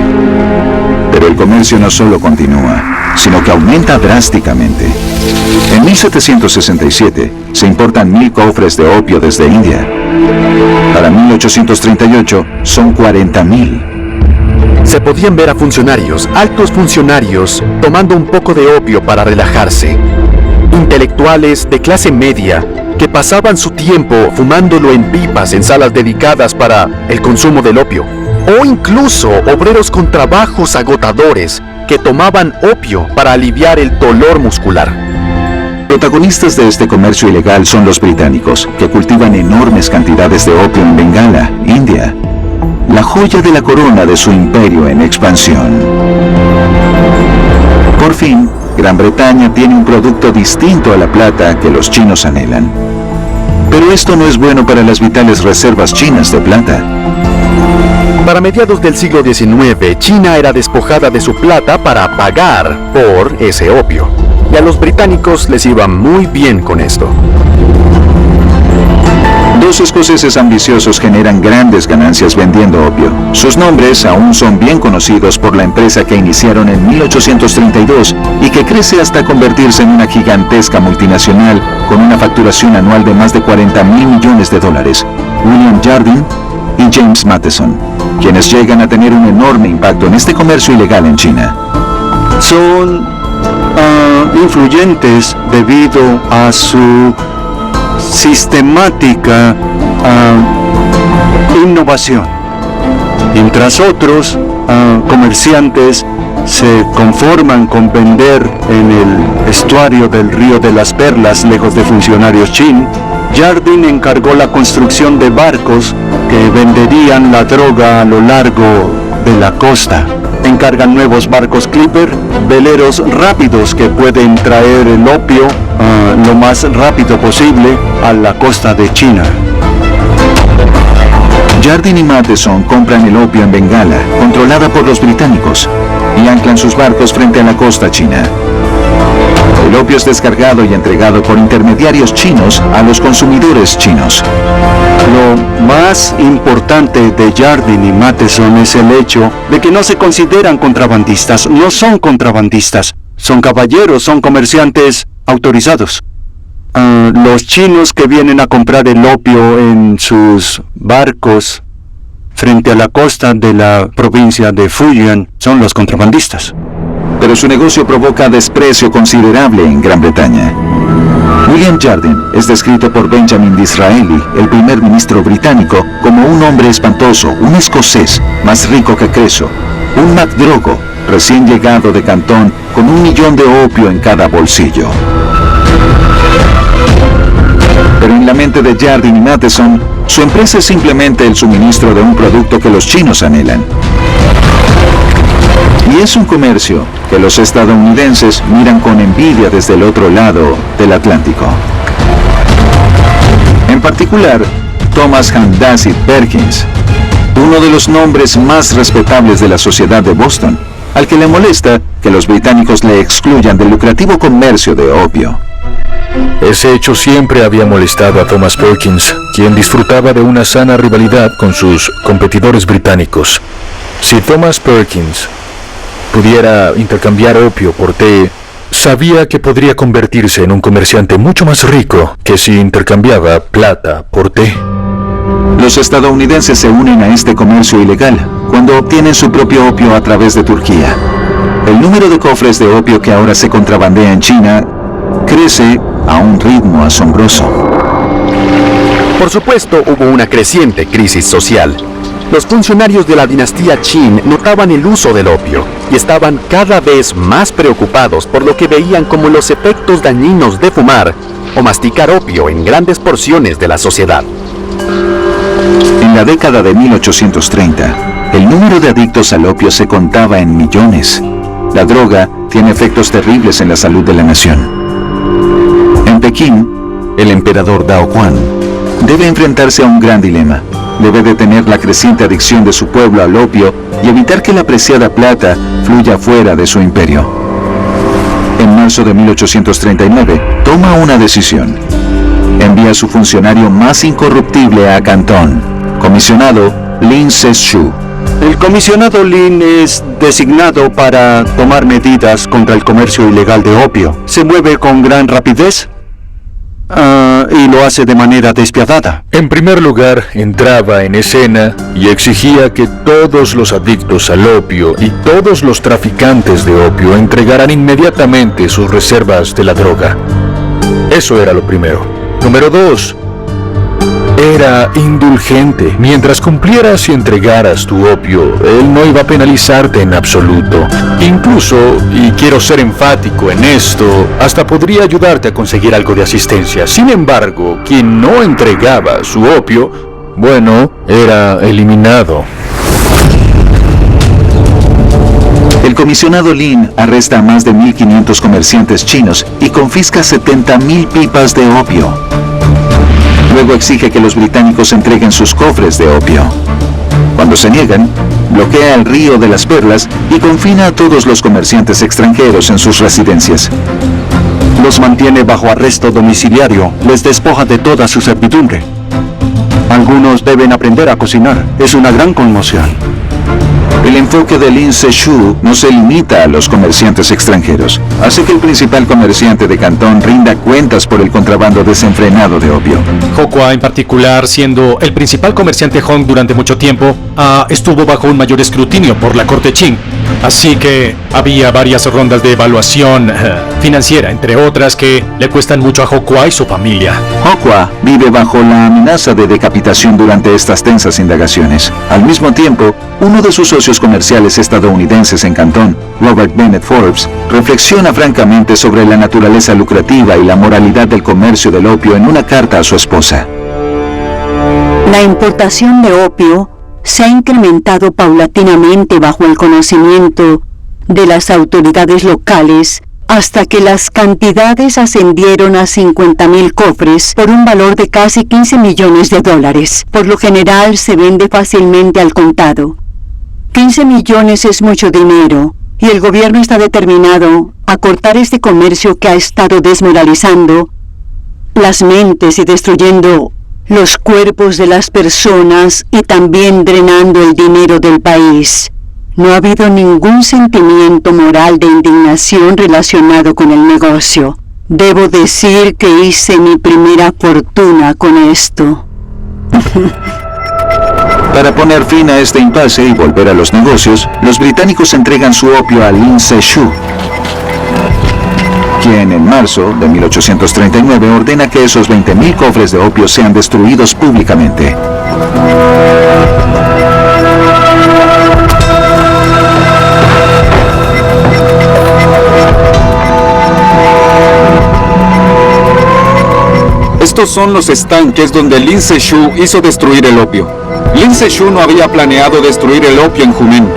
Pero el comercio no solo continúa, sino que aumenta drásticamente. En 1767 se importan 1.000 cofres de opio desde India. Para 1838 son 40.000. Se podían ver a funcionarios, altos funcionarios, tomando un poco de opio para relajarse. Intelectuales de clase media que pasaban su tiempo fumándolo en pipas en salas dedicadas para el consumo del opio. O incluso obreros con trabajos agotadores que tomaban opio para aliviar el dolor muscular. Protagonistas de este comercio ilegal son los británicos, que cultivan enormes cantidades de opio en Bengala, India, la joya de la corona de su imperio en expansión. Por fin, Gran Bretaña tiene un producto distinto a la plata que los chinos anhelan. Pero esto no es bueno para las vitales reservas chinas de plata. Para mediados del siglo XIX, China era despojada de su plata para pagar por ese opio. Y a los británicos les iba muy bien con esto. Dos escoceses ambiciosos generan grandes ganancias vendiendo opio. Sus nombres aún son bien conocidos por la empresa que iniciaron en 1832 y que crece hasta convertirse en una gigantesca multinacional con una facturación anual de más de 40.000 millones de dólares. William Jardine y James Matheson, quienes llegan a tener un enorme impacto en este comercio ilegal en China. Son influyentes debido a su sistemática innovación, mientras otros comerciantes se conforman con vender en el estuario del Río de las Perlas lejos de funcionarios chinos. Jardine encargó la construcción de barcos que venderían la droga a lo largo de la costa. Encargan nuevos barcos Clipper, veleros rápidos que pueden traer el opio lo más rápido posible a la costa de China. Jardine y Matheson compran el opio en Bengala, controlada por los británicos, y anclan sus barcos frente a la costa china. El opio es descargado y entregado por intermediarios chinos a los consumidores chinos. Lo más importante de Jardine y Matheson es el hecho de que no se consideran contrabandistas, no son contrabandistas, son caballeros, son comerciantes autorizados. Los chinos que vienen a comprar el opio en sus barcos frente a la costa de la provincia de Fujian son los contrabandistas. Pero su negocio provoca desprecio considerable en Gran Bretaña. William Jardine es descrito por Benjamin Disraeli, el primer ministro británico, como un hombre espantoso, un escocés, más rico que Creso, un MacDrogo, recién llegado de Cantón, con 1 millón de opio en cada bolsillo. Pero en la mente de Jardine y Matheson, su empresa es simplemente el suministro de un producto que los chinos anhelan. Y es un comercio que los estadounidenses miran con envidia desde el otro lado del Atlántico. En particular, Thomas Handassit Perkins, uno de los nombres más respetables de la sociedad de Boston, al que le molesta que los británicos le excluyan del lucrativo comercio de opio. Ese hecho siempre había molestado a Thomas Perkins, quien disfrutaba de una sana rivalidad con sus competidores británicos. Si Thomas Perkins pudiera intercambiar opio por té, sabía que podría convertirse en un comerciante mucho más rico que si intercambiaba plata por té. Los estadounidenses se unen a este comercio ilegal cuando obtienen su propio opio a través de Turquía. El número de cofres de opio que ahora se contrabandea en China crece a un ritmo asombroso. Por supuesto, hubo una creciente crisis social. Los funcionarios de la dinastía Qin notaban el uso del opio y estaban cada vez más preocupados por lo que veían como los efectos dañinos de fumar o masticar opio en grandes porciones de la sociedad. En la década de 1830, el número de adictos al opio se contaba en millones. La droga tiene efectos terribles en la salud de la nación. En Pekín, el emperador Daoguang debe enfrentarse a un gran dilema. Debe detener la creciente adicción de su pueblo al opio y evitar que la preciada plata fluya fuera de su imperio. En marzo de 1839, toma una decisión. Envía a su funcionario más incorruptible a Cantón, comisionado Lin Se-shu. El comisionado Lin es designado para tomar medidas contra el comercio ilegal de opio. Se mueve con gran rapidez y lo hace de manera despiadada. En primer lugar, entraba en escena y exigía que todos los adictos al opio y todos los traficantes de opio entregaran inmediatamente sus reservas de la droga. Eso era lo primero. Número 2. Era indulgente. Mientras cumplieras y entregaras tu opio, él no iba a penalizarte en absoluto. Incluso, y quiero ser enfático en esto, hasta podría ayudarte a conseguir algo de asistencia. Sin embargo, quien no entregaba su opio, bueno, era eliminado. El comisionado Lin arresta a más de 1.500 comerciantes chinos y confisca 70.000 pipas de opio. Luego exige que los británicos entreguen sus cofres de opio. Cuando se niegan, bloquea el río de las Perlas y confina a todos los comerciantes extranjeros en sus residencias. Los mantiene bajo arresto domiciliario, les despoja de toda su servidumbre. Algunos deben aprender a cocinar, es una gran conmoción. El enfoque de Lin Se-shu no se limita a los comerciantes extranjeros. Hace que el principal comerciante de Cantón rinda cuentas por el contrabando desenfrenado de opio. Hokkwa, en particular, siendo el principal comerciante Hong durante mucho tiempo, estuvo bajo un mayor escrutinio por la corte Qing. Así que había varias rondas de evaluación financiera, entre otras que le cuestan mucho a Hokkwa y su familia. Hokkwa vive bajo la amenaza de decapitación durante estas tensas indagaciones. Al mismo tiempo, uno de sus socios comerciales estadounidenses en Cantón, Robert Bennett Forbes, reflexiona francamente sobre la naturaleza lucrativa y la moralidad del comercio del opio en una carta a su esposa. La importación de opio se ha incrementado paulatinamente bajo el conocimiento de las autoridades locales hasta que las cantidades ascendieron a 50.000 cofres por un valor de casi $15 millones. Por lo general se vende fácilmente al contado. 15 millones es mucho dinero, y el gobierno está determinado a cortar este comercio que ha estado desmoralizando las mentes y destruyendo los cuerpos de las personas y también drenando el dinero del país. No ha habido ningún sentimiento moral de indignación relacionado con el negocio. Debo decir que hice mi primera fortuna con esto. Para poner fin a este impasse y volver a los negocios, los británicos entregan su opio a Lin Se-shu, quien en marzo de 1839 ordena que esos 20.000 cofres de opio sean destruidos públicamente. Estos son los estanques donde Lin Se-shu hizo destruir el opio. Lin Se-shu no había planeado destruir el opio en Humen.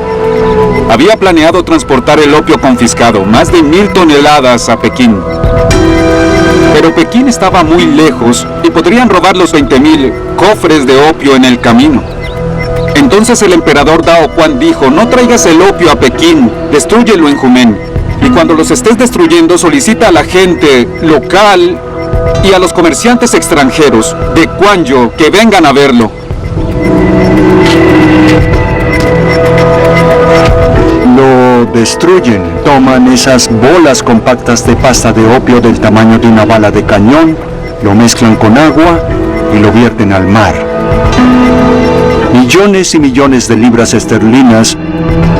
Había planeado transportar el opio confiscado, más de 1.000 toneladas, a Pekín. Pero Pekín estaba muy lejos y podrían robar los 20.000 cofres de opio en el camino. Entonces el emperador Daoguang dijo: no traigas el opio a Pekín, destrúyelo en Humen. Y cuando los estés destruyendo, solicita a la gente local y a los comerciantes extranjeros de Guangzhou que vengan a verlo. Lo destruyen, toman esas bolas compactas de pasta de opio del tamaño de una bala de cañón, lo mezclan con agua y lo vierten al mar. Millones y millones de libras esterlinas,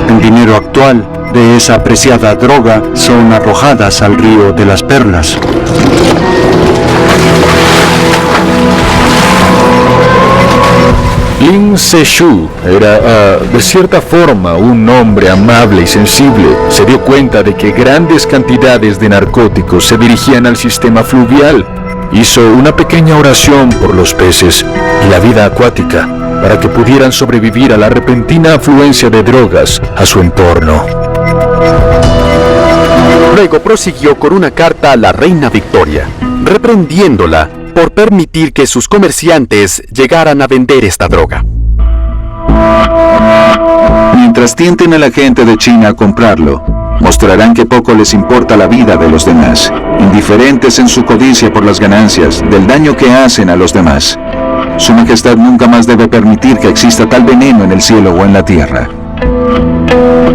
en dinero actual, de esa preciada droga son arrojadas al río de las Perlas. Lin Se-shu era, de cierta forma, un hombre amable y sensible. Se dio cuenta de que grandes cantidades de narcóticos se dirigían al sistema fluvial. Hizo una pequeña oración por los peces y la vida acuática para que pudieran sobrevivir a la repentina afluencia de drogas a su entorno. Luego prosiguió con una carta a la reina Victoria, reprendiéndola por permitir que sus comerciantes llegaran a vender esta droga. Mientras tienten a la gente de China a comprarlo, mostrarán que poco les importa la vida de los demás, indiferentes en su codicia por las ganancias, del daño que hacen a los demás. Su Majestad nunca más debe permitir que exista tal veneno en el cielo o en la tierra.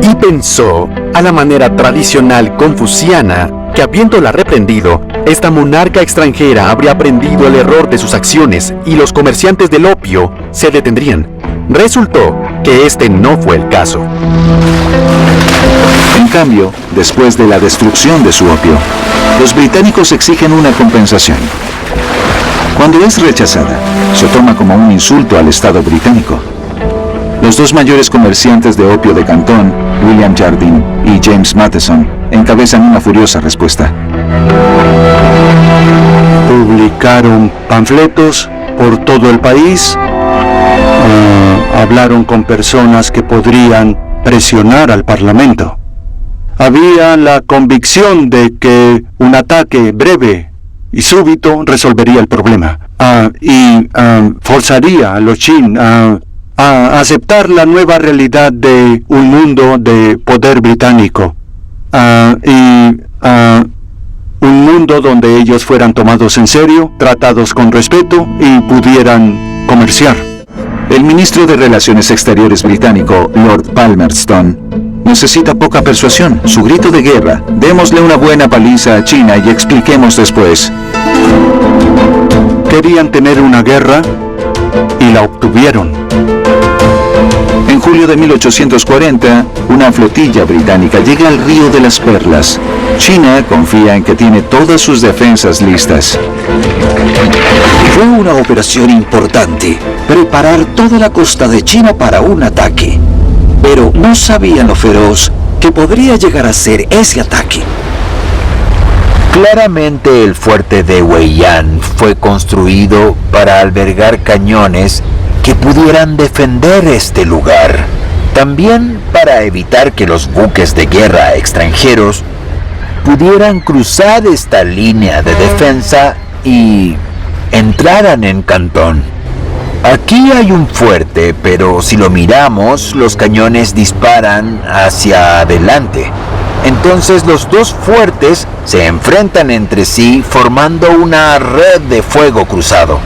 Y pensó, a la manera tradicional confuciana, que habiéndola reprendido, esta monarca extranjera habría aprendido el error de sus acciones y los comerciantes del opio se detendrían. Resultó que este no fue el caso. En cambio, después de la destrucción de su opio, los británicos exigen una compensación. Cuando es rechazada, se toma como un insulto al Estado británico. Los dos mayores comerciantes de opio de Cantón, William Jardine y James Matheson, encabezan una furiosa respuesta. Publicaron panfletos por todo el país, hablaron con personas que podrían presionar al Parlamento. Había la convicción de que un ataque breve y súbito resolvería el problema y forzaría a los Qin a aceptar la nueva realidad de un mundo de poder británico un mundo donde ellos fueran tomados en serio, tratados con respeto y pudieran comerciar. El ministro de Relaciones Exteriores británico, Lord Palmerston, necesita poca persuasión. Su grito de guerra: démosle una buena paliza a China y expliquemos después. Querían tener una guerra y la obtuvieron. En julio de 1840, una flotilla británica llega al Río de las Perlas. China confía en que tiene todas sus defensas listas. Fue una operación importante, preparar toda la costa de China para un ataque. Pero no sabían lo feroz que podría llegar a ser ese ataque. Claramente el fuerte de Weiyan fue construido para albergar cañones que pudieran defender este lugar. También para evitar que los buques de guerra extranjeros pudieran cruzar esta línea de defensa y entraran en Cantón. Aquí hay un fuerte, pero si lo miramos, los cañones disparan hacia adelante. Entonces los dos fuertes se enfrentan entre sí formando una red de fuego cruzado.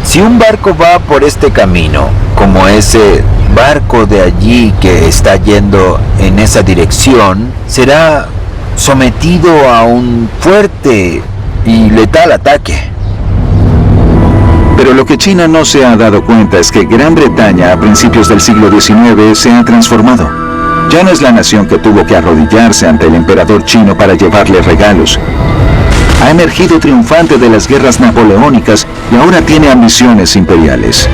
Si un barco va por este camino, como ese barco de allí que está yendo en esa dirección, será sometido a un fuerte y letal ataque. Pero lo que China no se ha dado cuenta es que Gran Bretaña a principios del siglo XIX se ha transformado. Ya no es la nación que tuvo que arrodillarse ante el emperador chino para llevarle regalos. Ha emergido triunfante de las guerras napoleónicas y ahora tiene ambiciones imperiales.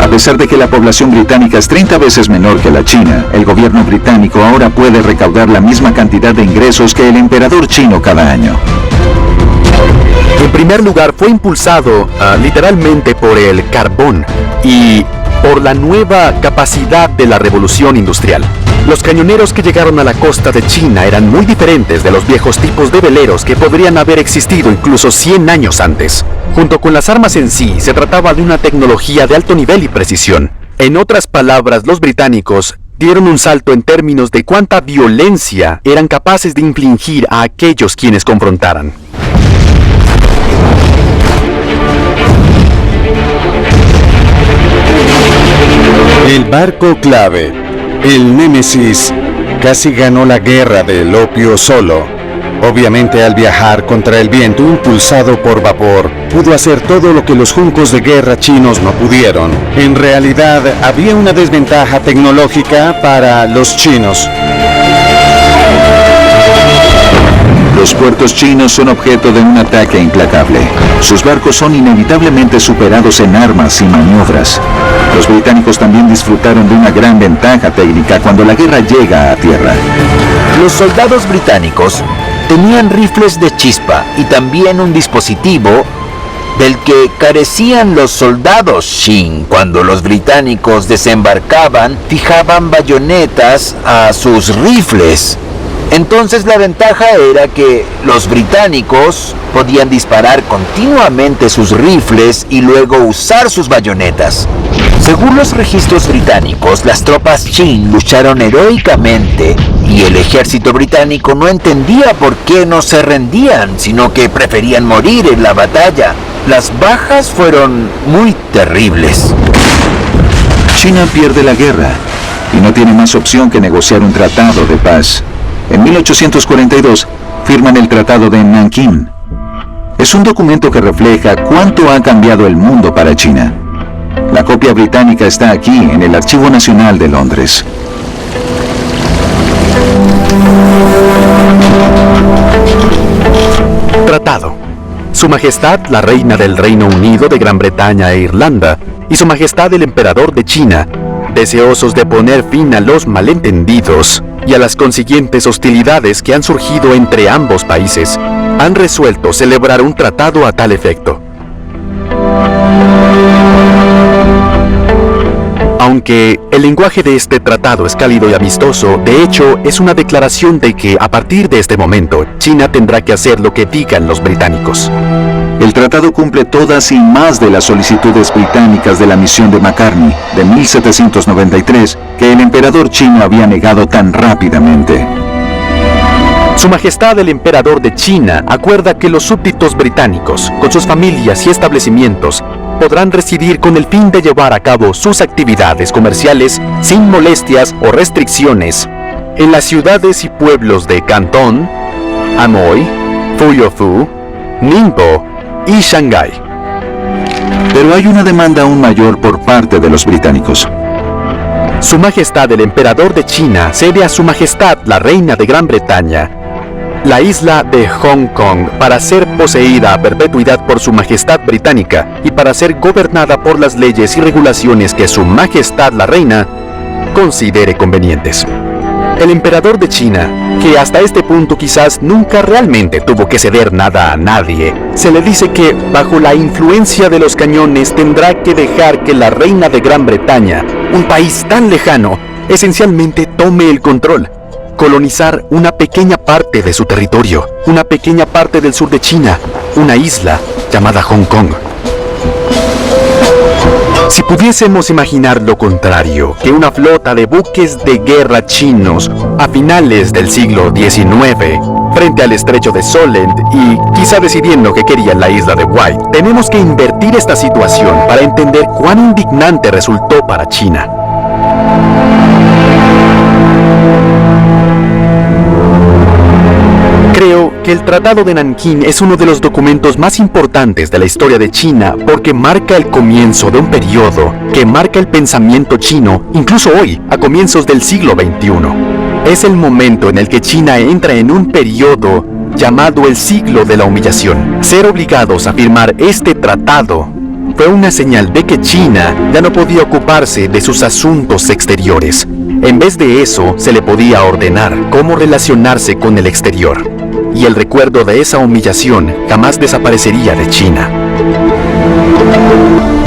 A pesar de que la población británica es 30 veces menor que la china, el gobierno británico ahora puede recaudar la misma cantidad de ingresos que el emperador chino cada año. En primer lugar, fue impulsado literalmente por el carbón y por la nueva capacidad de la revolución industrial. Los cañoneros que llegaron a la costa de China eran muy diferentes de los viejos tipos de veleros que podrían haber existido incluso 100 años antes. Junto con las armas en sí, se trataba de una tecnología de alto nivel y precisión. En otras palabras, los británicos dieron un salto en términos de cuánta violencia eran capaces de infligir a aquellos quienes confrontaran. El barco clave, el Némesis, casi ganó la guerra del opio solo. Obviamente, al viajar contra el viento impulsado por vapor, pudo hacer todo lo que los juncos de guerra chinos no pudieron. En realidad, había una desventaja tecnológica para los chinos. Los puertos chinos son objeto de un ataque implacable. Sus barcos son inevitablemente superados en armas y maniobras. Los británicos también disfrutaron de una gran ventaja técnica cuando la guerra llega a tierra. Los soldados británicos tenían rifles de chispa y también un dispositivo del que carecían los soldados Shin. Cuando los británicos desembarcaban, fijaban bayonetas a sus rifles. Entonces la ventaja era que los británicos podían disparar continuamente sus rifles y luego usar sus bayonetas. Según los registros británicos, las tropas Shin lucharon heroicamente y el ejército británico no entendía por qué no se rendían, sino que preferían morir en la batalla. Las bajas fueron muy terribles. China pierde la guerra y no tiene más opción que negociar un tratado de paz. En 1842 firman el Tratado de Nankín. Es un documento que refleja cuánto ha cambiado el mundo para China. La copia británica está aquí, en el Archivo Nacional de Londres. Tratado. Su Majestad la Reina del Reino Unido de Gran Bretaña e Irlanda y Su Majestad el Emperador de China, deseosos de poner fin a los malentendidos y a las consiguientes hostilidades que han surgido entre ambos países, han resuelto celebrar un tratado a tal efecto. Aunque el lenguaje de este tratado es cálido y amistoso, de hecho es una declaración de que a partir de este momento China tendrá que hacer lo que digan los británicos. El tratado cumple todas y más de las solicitudes británicas de la misión de Macartney de 1793 que el emperador chino había negado tan rápidamente. Su Majestad el Emperador de China acuerda que los súbditos británicos, con sus familias y establecimientos, podrán residir con el fin de llevar a cabo sus actividades comerciales sin molestias o restricciones en las ciudades y pueblos de Cantón, Amoy, Fuyoufu, Ningbo y Shanghái. Pero hay una demanda aún mayor por parte de los británicos. Su Majestad el Emperador de China cede a Su Majestad la Reina de Gran Bretaña la isla de Hong Kong para ser poseída a perpetuidad por Su Majestad Británica y para ser gobernada por las leyes y regulaciones que Su Majestad la Reina considere convenientes. El emperador de China, que hasta este punto quizás nunca realmente tuvo que ceder nada a nadie, se le dice que bajo la influencia de los cañones tendrá que dejar que la Reina de Gran Bretaña, un país tan lejano, esencialmente tome el control. Colonizar una pequeña parte de su territorio, una pequeña parte del sur de China, una isla llamada Hong Kong. Si pudiésemos imaginar lo contrario, que una flota de buques de guerra chinos a finales del siglo XIX, frente al estrecho de Solent y quizá decidiendo que querían la isla de White, tenemos que invertir esta situación para entender cuán indignante resultó para China. Creo que el Tratado de Nankín es uno de los documentos más importantes de la historia de China porque marca el comienzo de un periodo que marca el pensamiento chino, incluso hoy, a comienzos del siglo XXI. Es el momento en el que China entra en un periodo llamado el siglo de la humillación. Ser obligados a firmar este tratado fue una señal de que China ya no podía ocuparse de sus asuntos exteriores. En vez de eso, se le podía ordenar cómo relacionarse con el exterior. Y el recuerdo de esa humillación jamás desaparecería de China.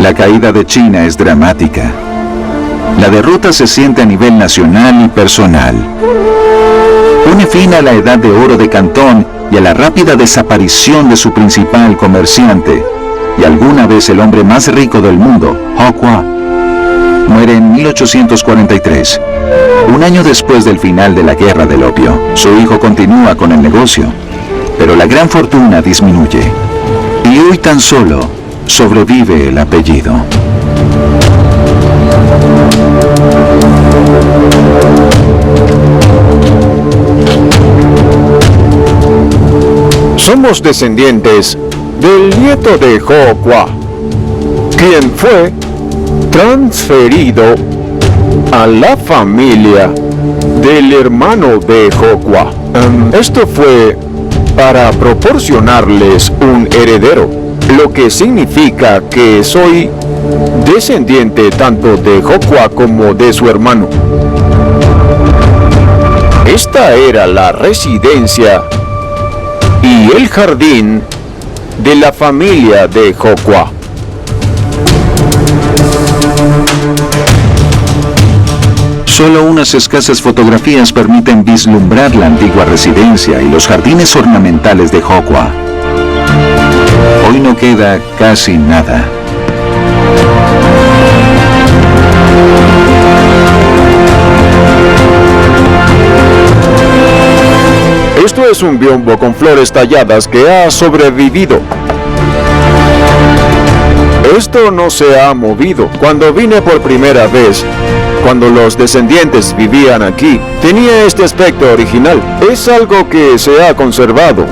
La caída de China es dramática. La derrota se siente a nivel nacional y personal. Pone fin a la edad de oro de Cantón y a la rápida desaparición de su principal comerciante y alguna vez el hombre más rico del mundo, Hokkwa. Muere en 1843, un año después del final de la Guerra del Opio. Su hijo continúa con el negocio, pero la gran fortuna disminuye. Y hoy tan solo sobrevive el apellido. Somos descendientes del nieto de Hokkwa, quien fue transferido a la familia del hermano de Hokkwa. Esto fue para proporcionarles un heredero, lo que significa que soy descendiente tanto de Hokwa como de su hermano. Esta era la residencia y el jardín de la familia de Hokwa. Solo unas escasas fotografías permiten vislumbrar la antigua residencia y los jardines ornamentales de Hokwa. Hoy no queda casi nada. Esto es un biombo con flores talladas que ha sobrevivido. Esto no se ha movido. Cuando vine por primera vez, cuando los descendientes vivían aquí, tenía este aspecto original. Es algo que se ha conservado.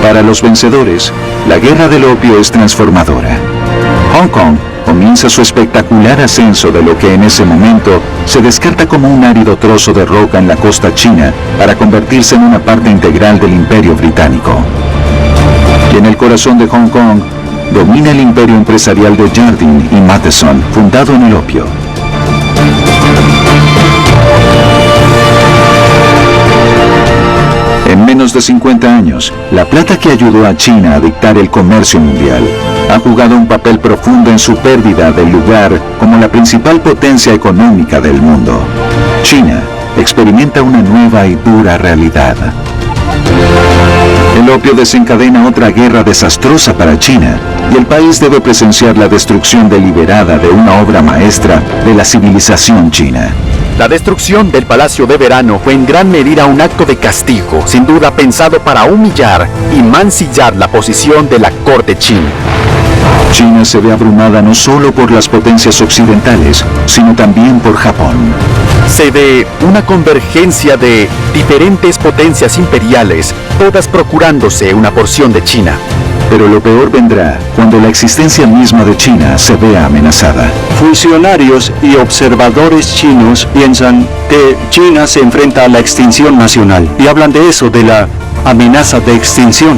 Para los vencedores, la guerra del opio es transformadora. Hong Kong comienza su espectacular ascenso de lo que en ese momento se descarta como un árido trozo de roca en la costa china para convertirse en una parte integral del Imperio Británico. Y en el corazón de Hong Kong domina el imperio empresarial de Jardine y Matheson, fundado en el opio. En menos de 50 años, la plata que ayudó a China a dictar el comercio mundial ha jugado un papel profundo en su pérdida del lugar como la principal potencia económica del mundo. China experimenta una nueva y dura realidad. El opio desencadena otra guerra desastrosa para China y el país debe presenciar la destrucción deliberada de una obra maestra de la civilización china. La destrucción del Palacio de Verano fue en gran medida un acto de castigo, sin duda pensado para humillar y mancillar la posición de la corte china. China se ve abrumada no solo por las potencias occidentales, sino también por Japón. Se ve una convergencia de diferentes potencias imperiales, todas procurándose una porción de China. Pero lo peor vendrá cuando la existencia misma de China se vea amenazada. Funcionarios y observadores chinos piensan que China se enfrenta a la extinción nacional y hablan de eso, de la amenaza de extinción.